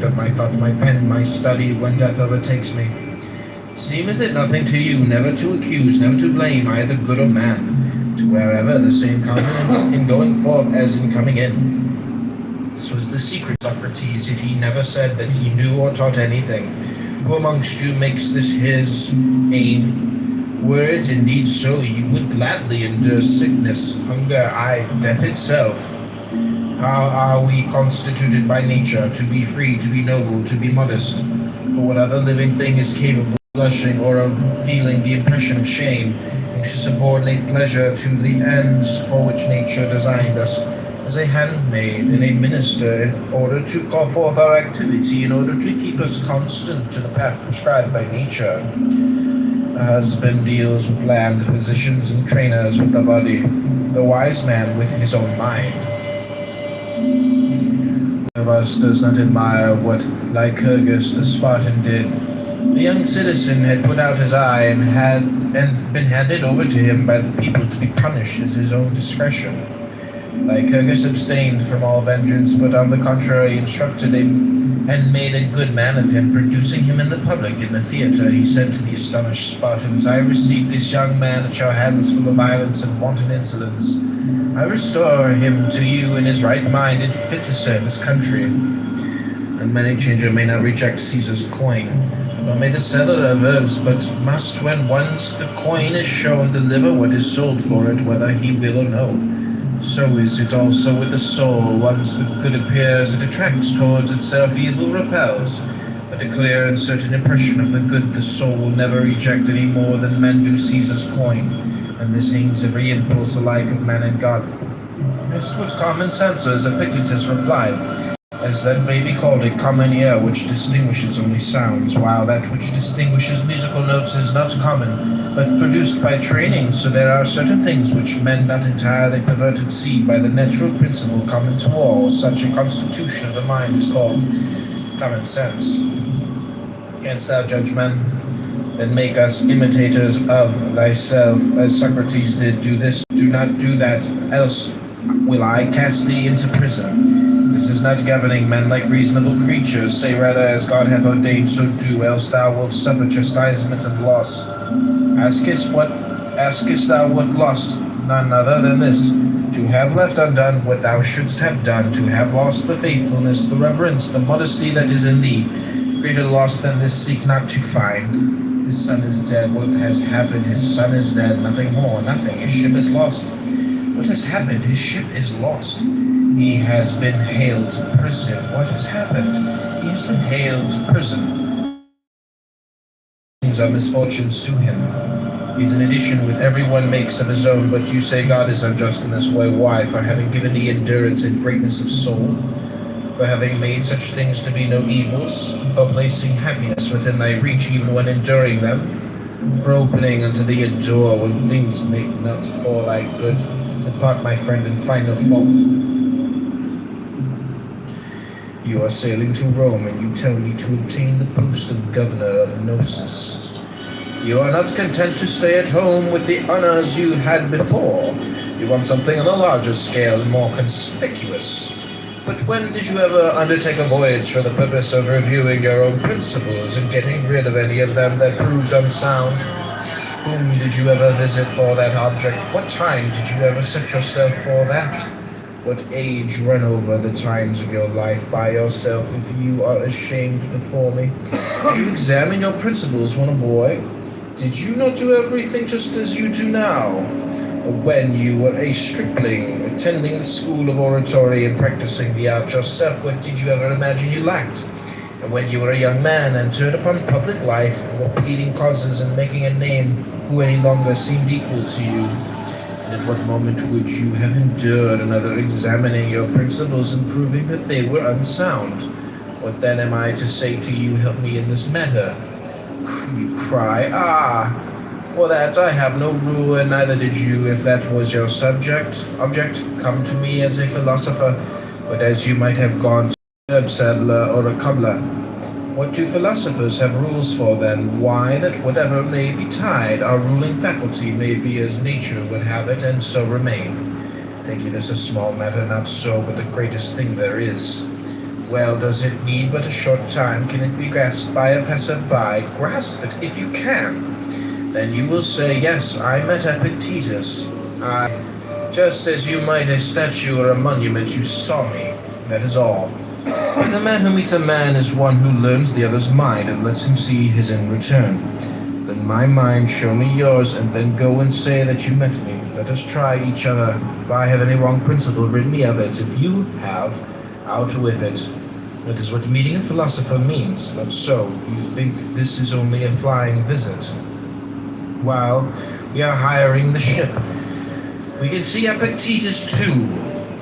of my thought, my pen, my study, when death overtakes me. Seemeth it nothing to you, never to accuse, never to blame either good or man, to wherever the same confidence in going forth as in coming in. This was the secret, Socrates, yet he never said that he knew or taught anything. Who amongst you makes this his aim? Were it indeed so, you would gladly endure sickness, hunger, aye, death itself. How are we constituted by nature, to be free, to be noble, to be modest? For what other living thing is capable of blushing or of feeling the impression of shame, and to subordinate pleasure to the ends for which nature designed us, as a handmaid and a minister, in order to call forth our activity, in order to keep us constant to the path prescribed by nature? The husband deals with land, physicians and trainers with the body, the wise man with his own mind. Of us does not admire what Lycurgus the Spartan did. The young citizen had put out his eye and been handed over to him by the people to be punished as his own discretion. Lycurgus abstained from all vengeance, but on the contrary instructed him and made a good man of him, producing him in the public in the theatre. He said to the astonished Spartans, I received this young man at your hands full of violence and wanton insolence. I restore him to you in his right mind and fit to serve his country. And money changer may not reject Caesar's coin, nor may the seller of herbs, but must, when once the coin is shown, deliver what is sold for it, whether he will or no. So is it also with the soul. Once the good appears, it attracts towards itself, evil repels. But a clear and certain impression of the good the soul will never reject any more than men do Caesar's coin, and this aims every impulse alike of man and God. This what common sense is, Epictetus replied, as that may be called a common ear which distinguishes only sounds, while that which distinguishes musical notes is not common, but produced by training. So there are certain things which men not entirely perverted see by the natural principle common to all. Such a constitution of the mind is called common sense. Canst thou judge men? Then make us imitators of thyself, as Socrates did. Do this, do not do that, else will I cast thee into prison. This is not governing men like reasonable creatures. Say rather, as God hath ordained, so do, else thou wilt suffer chastisement and loss. Askest thou what loss? None other than this, to have left undone what thou shouldst have done, to have lost the faithfulness, the reverence, the modesty that is in thee. Greater loss than this seek not to find. His son is dead. What has happened? His son is dead. Nothing more, nothing. His ship is lost. What has happened? His ship is lost. He has been haled to prison. What has happened? He has been haled to prison. Things are misfortunes to him. He's an addition with everyone makes of his own, but you say God is unjust in this way. Why? For having given thee endurance and greatness of soul, for having made such things to be no evils, for placing happiness within thy reach even when enduring them, for opening unto thee a door when things make not for thy good. Depart, my friend, and find no fault. You are sailing to Rome, and you tell me to obtain the post of governor of Gnosis. You are not content to stay at home with the honors you had before. You want something on a larger scale and more conspicuous. But when did you ever undertake a voyage for the purpose of reviewing your own principles and getting rid of any of them that proved unsound? Whom did you ever visit for that object? What time did you ever set yourself for that? What age run over the times of your life by yourself if you are ashamed before me? Did you examine your principles when a boy? Did you not do everything just as you do now? Or when you were a stripling, attending the school of oratory and practicing the art yourself, what did you ever imagine you lacked? And when you were a young man, entered upon public life, and were pleading causes and making a name, who any longer seemed equal to you? And at what moment would you have endured another examining your principles and proving that they were unsound? What then am I to say to you, help me in this matter? You cry, for that I have no rule, and neither did you, if that was your object, come to me as a philosopher, but as you might have gone to a herb saddler or a cobbler. What do philosophers have rules for then? Why, that whatever may betide, our ruling faculty may be as nature would have it, and so remain. Think you this a small matter? Not so, but the greatest thing there is. Well, does it need but a short time? Can it be grasped by a passer-by? Grasp it if you can. Then you will say, yes, I met Epictetus. Just as you might a statue or a monument, you saw me. That is all. But a man who meets a man is one who learns the other's mind and lets him see his in return. Then my mind, show me yours, and then go and say that you met me. Let us try each other. If I have any wrong principle, rid me of it. If you have, out with it. That is what meeting a philosopher means. Not so. You think this is only a flying visit. While we are hiring the ship, we can see Epictetus too.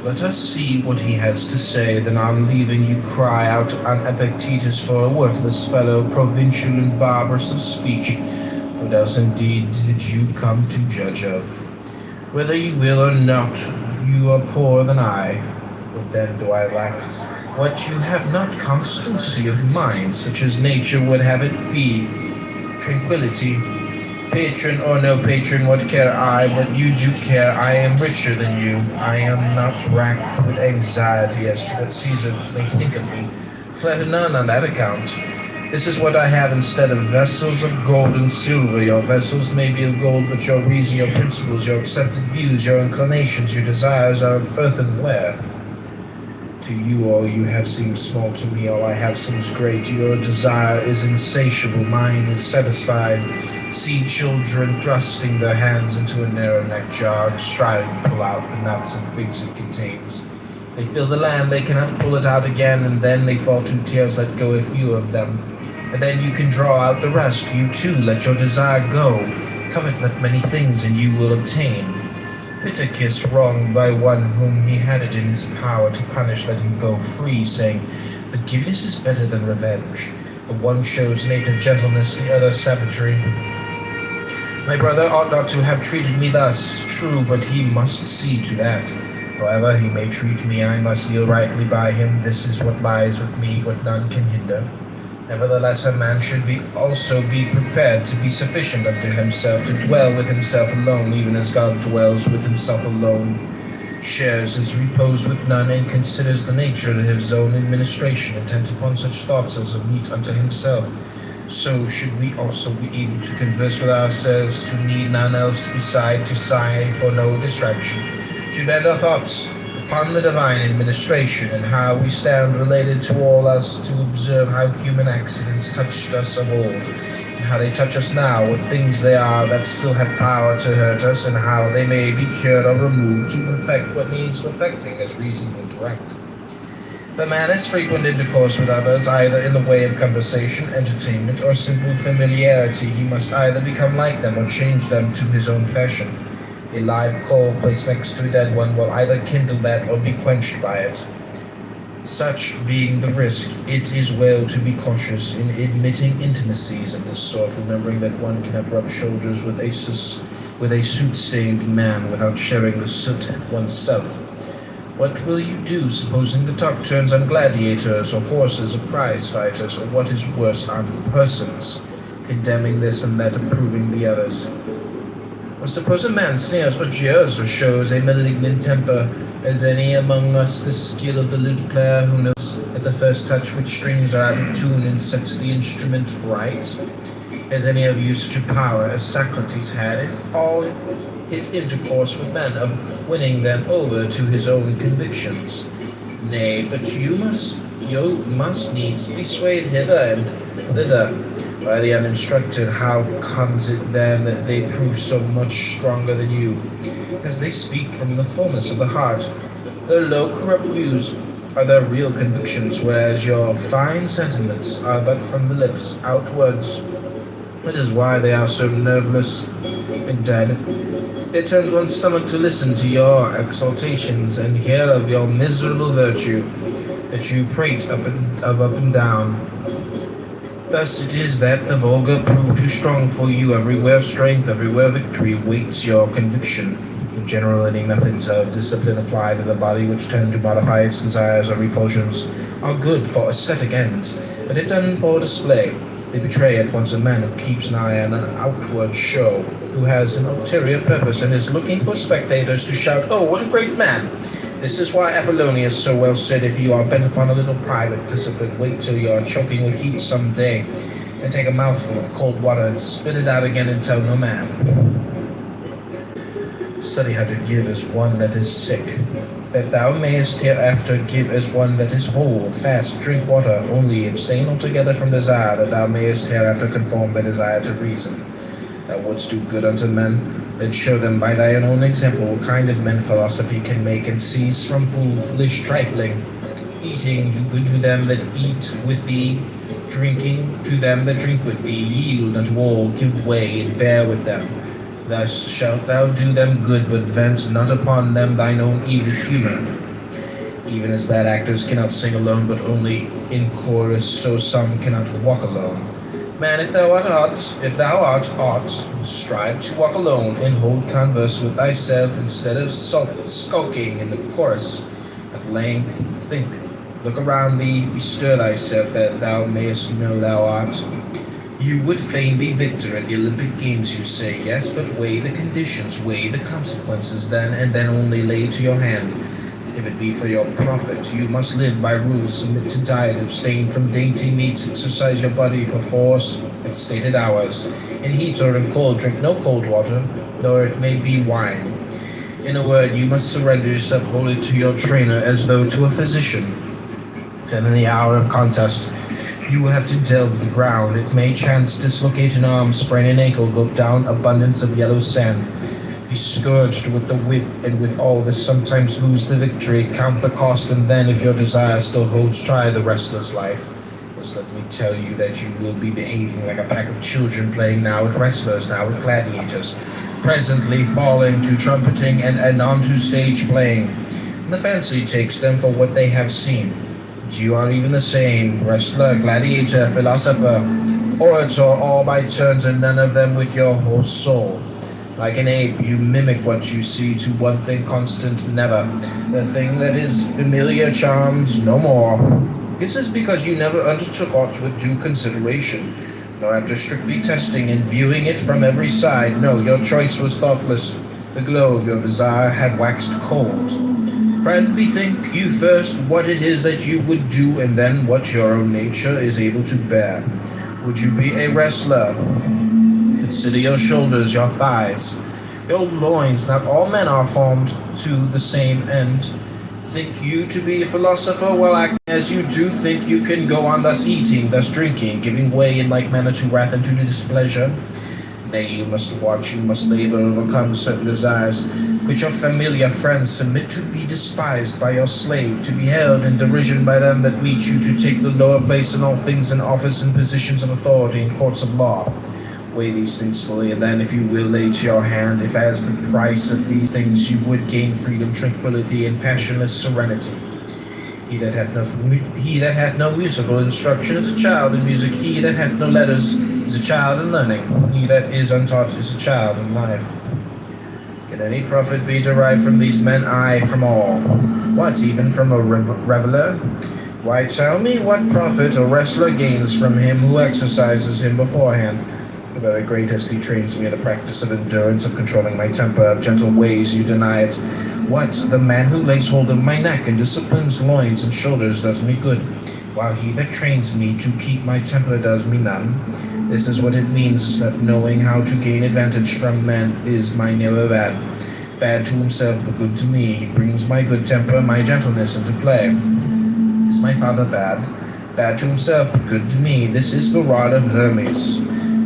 Let us see what he has to say, then on leaving you cry out on Epictetus for a worthless fellow, provincial and barbarous of speech. What else indeed did you come to judge of? Whether you will or not, you are poorer than I. What then do I lack? What you have not, constancy of mind, such as nature would have it be. Tranquility. Patron or no patron, what care I? What you do care, I am richer than you. I am not racked with anxiety as to what Caesar may think of me. Flatter none on that account. This is what I have instead of vessels of gold and silver. Your vessels may be of gold, but your reason, your principles, your accepted views, your inclinations, your desires are of earthenware. To you all you have seemed small, to me all I have seems great. Your desire is insatiable, mine is satisfied. See children thrusting their hands into a narrow-necked jar and striving to pull out the nuts and figs it contains. They fill the land, they cannot pull it out again, and then they fall to tears, let go a few of them. And then you can draw out the rest. You too, let your desire go. Covet not many things, and you will obtain. Pittacus, wronged by one whom he had it in his power to punish, let him go free, saying, forgiveness is better than revenge. The one shows native gentleness, the other savagery. My brother ought not to have treated me thus, true, but he must see to that. However he may treat me, I must deal rightly by him. This is what lies with me, what none can hinder. Nevertheless, a man should also be prepared to be sufficient unto himself, to dwell with himself alone, even as God dwells with himself alone, shares his repose with none, and considers the nature of his own administration, intent upon such thoughts as are meet unto himself. So should we also be able to converse with ourselves, to need none else beside, to sigh for no distraction, to bend our thoughts upon the divine administration, and how we stand related to all us, to observe how human accidents touched us of old, and how they touch us now, what things they are that still have power to hurt us, and how they may be cured or removed to perfect what needs perfecting as reason will direct. The man has frequent intercourse with others, either in the way of conversation, entertainment, or simple familiarity. He must either become like them or change them to his own fashion. A live coal placed next to a dead one will either kindle that or be quenched by it. Such being the risk, it is well to be cautious in admitting intimacies of this sort, remembering that one cannot rub shoulders with a soot-stained man without sharing the soot oneself. What will you do, supposing the talk turns on gladiators, or horses, or prize fighters, or what is worse, on persons, condemning this and that, approving the others? Or suppose a man sneers, or jeers, or shows a malignant temper. Has any among us the skill of the lute player, who knows at the first touch which strings are out of tune and sets the instrument right? Has any of you such a power as Socrates had in all his intercourse with men, of winning them over to his own convictions? Nay, but you must needs be swayed hither and thither by the uninstructed. How comes it then that they prove so much stronger than you? Because they speak from the fullness of the heart. Their low, corrupt views are their real convictions, whereas your fine sentiments are but from the lips outwards. That is why they are so nerveless and dead. It turns one's stomach to listen to your exaltations and hear of your miserable virtue, that you prate up and down. Thus it is that the vulgar prove too strong for you. Everywhere strength, everywhere victory waits your conviction. In general, any methods of discipline applied to the body which tend to modify its desires or repulsions are good for ascetic ends, but if done for display, they betray at once a man who keeps an eye on an outward show, who has an ulterior purpose and is looking for spectators to shout, "Oh, what a great man!" This is why Apollonius so well said, if you are bent upon a little private discipline, wait till you are choking with heat some day, and take a mouthful of cold water and spit it out again and tell no man. Study how to give as one that is sick, that thou mayest hereafter give as one that is whole. Fast, drink water, only abstain altogether from desire, that thou mayest hereafter conform thy desire to reason. Thou wouldst do good unto men, then show them by thine own example what kind of men philosophy can make, and cease from foolish trifling. Eating, do good to them that eat with thee, drinking to them that drink with thee, yield unto all, give way, and bear with them. Thus shalt thou do them good, but vent not upon them thine own evil humor. Even as bad actors cannot sing alone, but only in chorus, so some cannot walk alone. Man, if thou art aught, strive to walk alone, and hold converse with thyself, instead of skulking in the chorus. At length think, look around thee, bestir thyself, that thou mayest know thou art. You would fain be victor at the Olympic Games, you say, yes, but weigh the conditions, weigh the consequences then, and then only lay to your hand. If it be for your profit, you must live by rules, submit to diet, abstain from dainty meats, exercise your body perforce at stated hours. In heat or in cold, drink no cold water, nor it may be wine. In a word, you must surrender yourself wholly to your trainer, as though to a physician. Then in the hour of contest, you will have to delve the ground. It may chance dislocate an arm, sprain an ankle, go down abundance of yellow sand, be scourged with the whip, and with all this sometimes lose the victory. Count the cost, and then, if your desire still holds, try the wrestler's life. Just let me tell you that you will be behaving like a pack of children, playing now at wrestlers, now at gladiators, presently falling to trumpeting, and anon to stage playing. And the fancy takes them for what they have seen. But you are even the same, wrestler, gladiator, philosopher, orator, all by turns, and none of them with your whole soul. Like an ape, you mimic what you see, to one thing constant, never. The thing that is familiar charms no more. This is because you never undertook aught with due consideration, nor after strictly testing and viewing it from every side. No, your choice was thoughtless. The glow of your desire had waxed cold. Friend, bethink you first what it is that you would do, and then what your own nature is able to bear. Would you be a wrestler? Consider your shoulders, your thighs, your loins. Not all men are formed to the same end. Think you to be a philosopher? Well, acting as you do, think you can go on thus eating, thus drinking, giving way in like manner to wrath and to displeasure? Nay, you must watch, you must labor, overcome certain desires. Quit your familiar friends, submit to be despised by your slave, to be held in derision by them that meet you, to take the lower place in all things, in office and positions of authority in courts of law. Weigh these things fully, and then, if you will, lay to your hand, if as the price of these things you would gain freedom, tranquility, and passionless serenity. He that hath no musical instruction is a child in music. He that hath no letters is a child in learning. He that is untaught is a child in life. Can any profit be derived from these men? Aye, from all. What, even from a reveler? Why, tell me what profit a wrestler gains from him who exercises him beforehand. The very greatest he trains me in the practice of endurance, of controlling my temper, of gentle ways, you deny it. What, the man who lays hold of my neck and disciplines loins and shoulders does me good, while he that trains me to keep my temper does me none. This is what it means, that knowing how to gain advantage from men is my neighbor bad. Bad to himself, but good to me. He brings my good temper, my gentleness into play. Is my father bad? Bad to himself, but good to me. This is the rod of Hermes.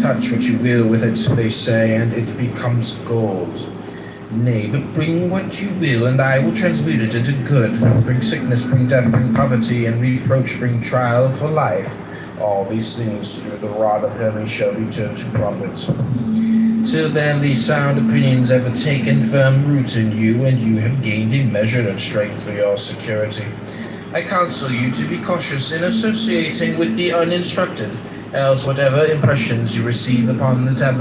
Touch what you will with it, they say, and it becomes gold. Nay, but bring what you will, and I will transmute it into good. Bring sickness, bring death, bring poverty, and reproach, bring trial for life. All these things through the rod of Hermes shall be turned to profit. Till then, these sound opinions have taken firm root in you, and you have gained a measure of strength for your security. I counsel you to be cautious in associating with the uninstructed, else whatever impressions you receive upon the tablet